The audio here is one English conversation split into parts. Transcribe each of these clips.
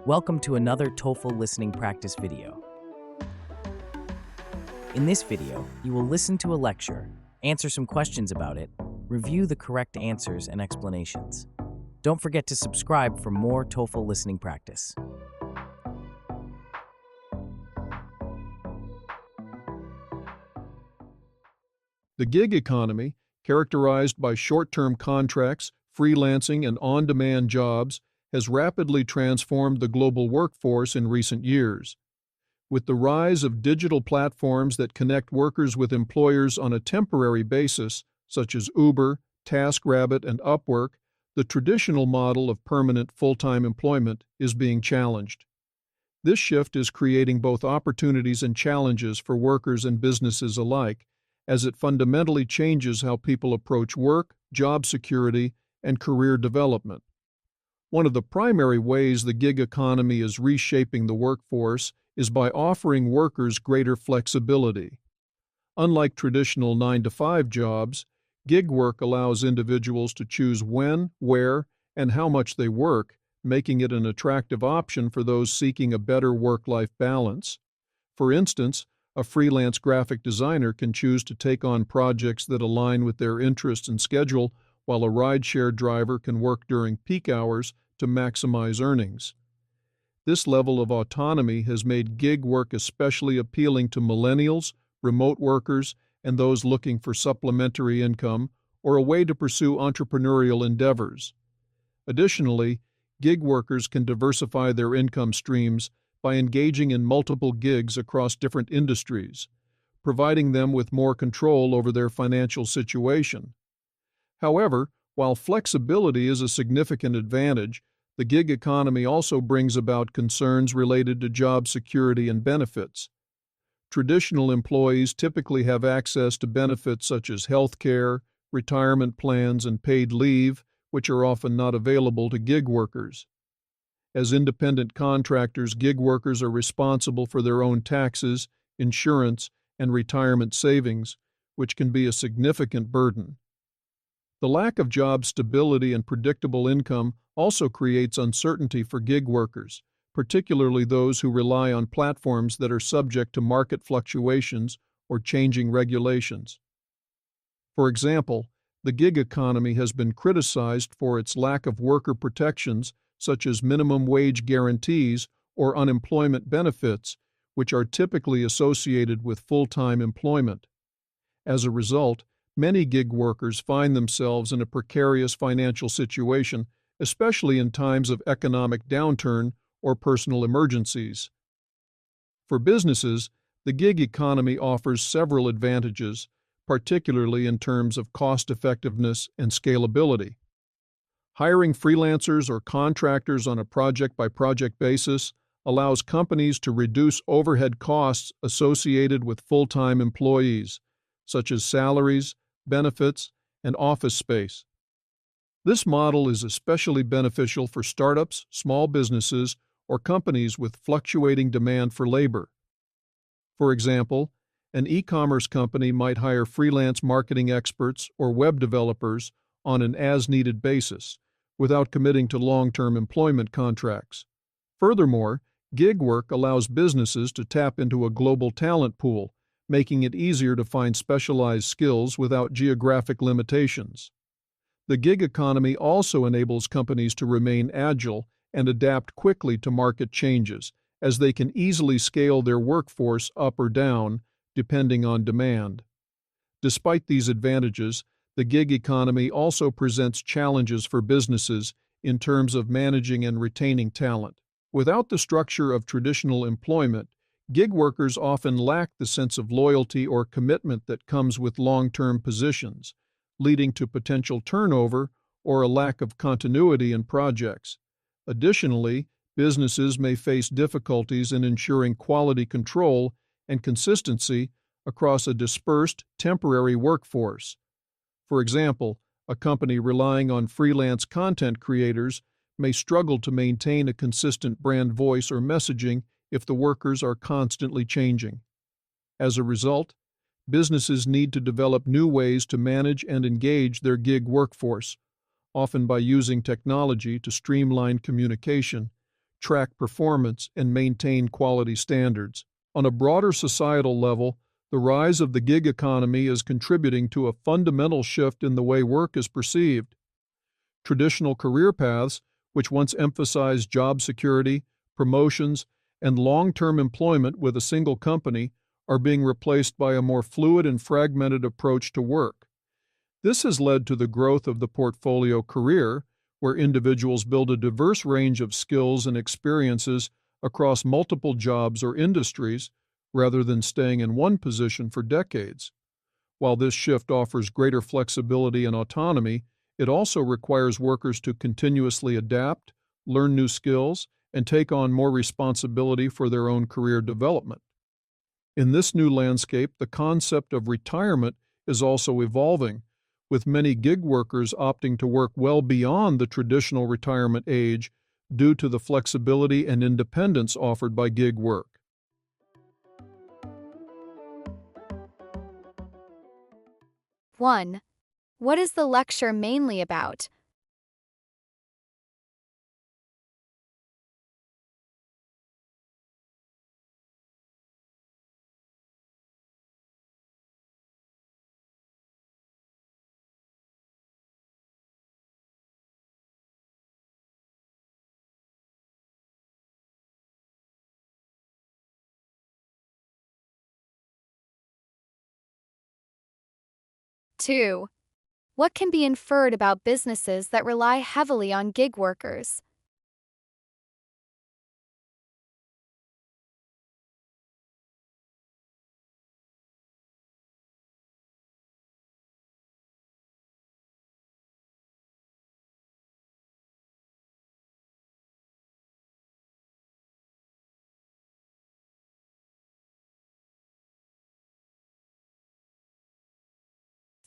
Welcome to another TOEFL Listening Practice video. In this video, you will listen to a lecture, answer some questions about it, review the correct answers and explanations. Don't forget to subscribe for more TOEFL listening practice. The gig economy, characterized by short-term contracts, freelancing, and on-demand jobs, has rapidly transformed the global workforce in recent years. With the rise of digital platforms that connect workers with employers on a temporary basis, such as Uber, TaskRabbit, and Upwork, the traditional model of permanent full-time employment is being challenged. This shift is creating both opportunities and challenges for workers and businesses alike, as it fundamentally changes how people approach work, job security, and career development. One of the primary ways the gig economy is reshaping the workforce is by offering workers greater flexibility. Unlike traditional 9-to-5 jobs, gig work allows individuals to choose when, where, and how much they work, making it an attractive option for those seeking a better work-life balance. For instance, a freelance graphic designer can choose to take on projects that align with their interests and schedule, while a rideshare driver can work during peak hours to maximize earnings. This level of autonomy has made gig work especially appealing to millennials, remote workers, and those looking for supplementary income or a way to pursue entrepreneurial endeavors. Additionally, gig workers can diversify their income streams by engaging in multiple gigs across different industries, providing them with more control over their financial situation. However, while flexibility is a significant advantage, the gig economy also brings about concerns related to job security and benefits. Traditional employees typically have access to benefits such as health care, retirement plans, and paid leave, which are often not available to gig workers. As independent contractors, gig workers are responsible for their own taxes, insurance, and retirement savings, which can be a significant burden. The lack of job stability and predictable income also creates uncertainty for gig workers, particularly those who rely on platforms that are subject to market fluctuations or changing regulations. For example, the gig economy has been criticized for its lack of worker protections such as minimum wage guarantees or unemployment benefits, which are typically associated with full-time employment. As a result, many gig workers find themselves in a precarious financial situation, especially in times of economic downturn or personal emergencies. For businesses, the gig economy offers several advantages, particularly in terms of cost-effectiveness and scalability. Hiring freelancers or contractors on a project-by-project basis allows companies to reduce overhead costs associated with full-time employees, such as salaries, benefits, and office space. This model is especially beneficial for startups, small businesses, or companies with fluctuating demand for labor. For example, an e-commerce company might hire freelance marketing experts or web developers on an as-needed basis, without committing to long-term employment contracts. Furthermore, gig work allows businesses to tap into a global talent pool, making it easier to find specialized skills without geographic limitations. The gig economy also enables companies to remain agile and adapt quickly to market changes, as they can easily scale their workforce up or down, depending on demand. Despite these advantages, the gig economy also presents challenges for businesses in terms of managing and retaining talent. Without the structure of traditional employment, gig workers often lack the sense of loyalty or commitment that comes with long-term positions, leading to potential turnover or a lack of continuity in projects. Additionally, businesses may face difficulties in ensuring quality control and consistency across a dispersed, temporary workforce. For example, a company relying on freelance content creators may struggle to maintain a consistent brand voice or messaging if the workers are constantly changing. As a result, businesses need to develop new ways to manage and engage their gig workforce, often by using technology to streamline communication, track performance, and maintain quality standards. On a broader societal level, the rise of the gig economy is contributing to a fundamental shift in the way work is perceived. Traditional career paths, which once emphasized job security, promotions, and long-term employment with a single company, are being replaced by a more fluid and fragmented approach to work. This has led to the growth of the portfolio career, where individuals build a diverse range of skills and experiences across multiple jobs or industries, rather than staying in one position for decades. While this shift offers greater flexibility and autonomy, it also requires workers to continuously adapt, learn new skills, and take on more responsibility for their own career development. In this new landscape, the concept of retirement is also evolving, with many gig workers opting to work well beyond the traditional retirement age due to the flexibility and independence offered by gig work. 1. What is the lecture mainly about? 2. What can be inferred about businesses that rely heavily on gig workers?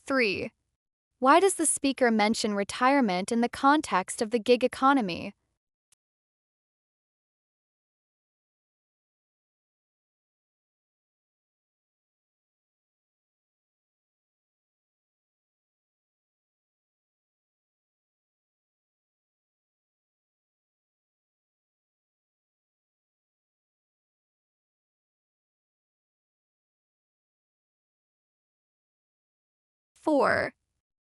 3. Why does the speaker mention retirement in the context of the gig economy? 4.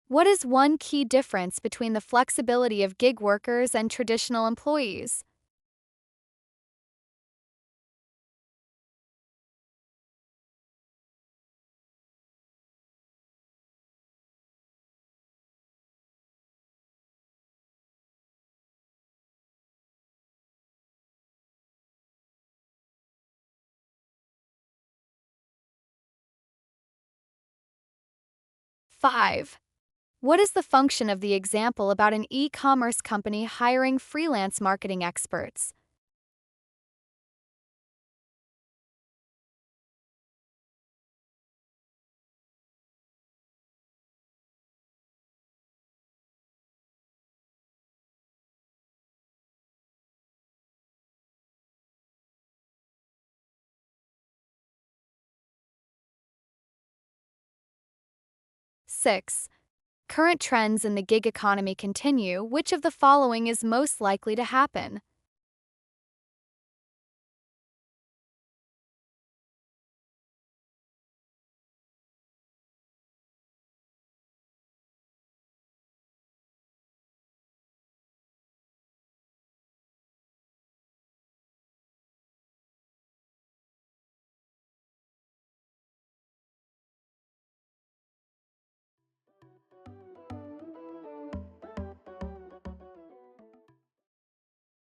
What is one key difference between the flexibility of gig workers and traditional employees? 5. What is the function of the example about an e-commerce company hiring freelance marketing experts? 6. Current trends in the gig economy continue. Which of the following is most likely to happen?